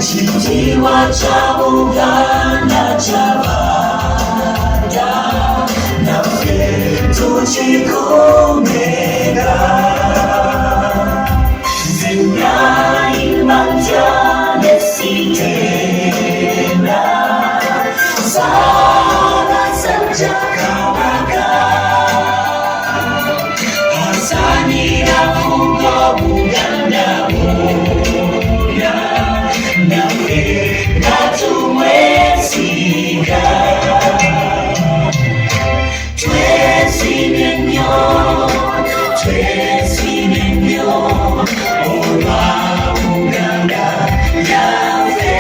Kitiwa cha Uganda chabada nafe tuchikumega Zinyai manjane sitena Sana sanjakamaga Hasani nafunga Uganda moya Nawe natumwesiga Twesinenyo Oba Uganda yafe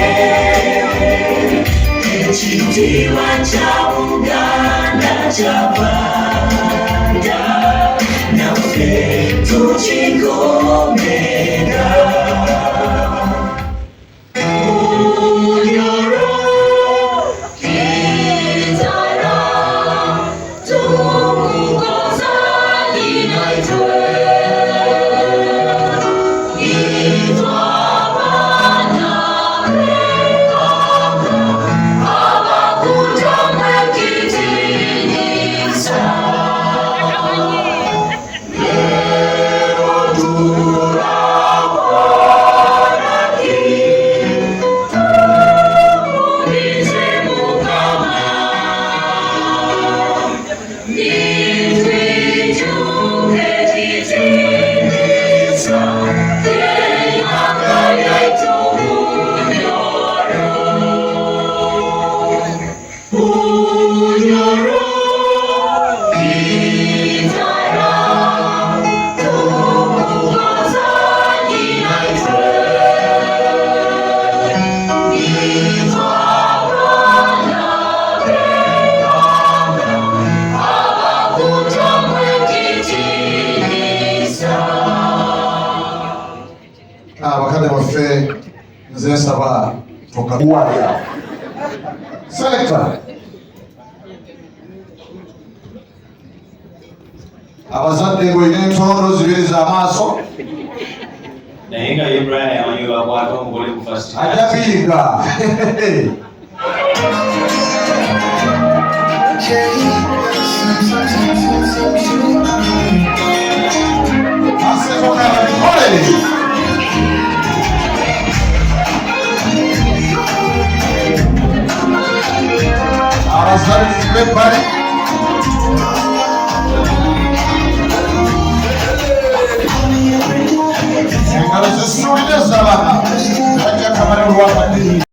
Ekitiwa cha Uganda chabada nafe tuchikumega Wakati wafe nze saba tokabuwaya selector abazadde ngoine entondo zibiri z'amaaso naye nga Ibrahim amanyi bakwata omugole ku first ajja biyiga Everybody. Engalo zisubire z'abaana bajja kamera lwakati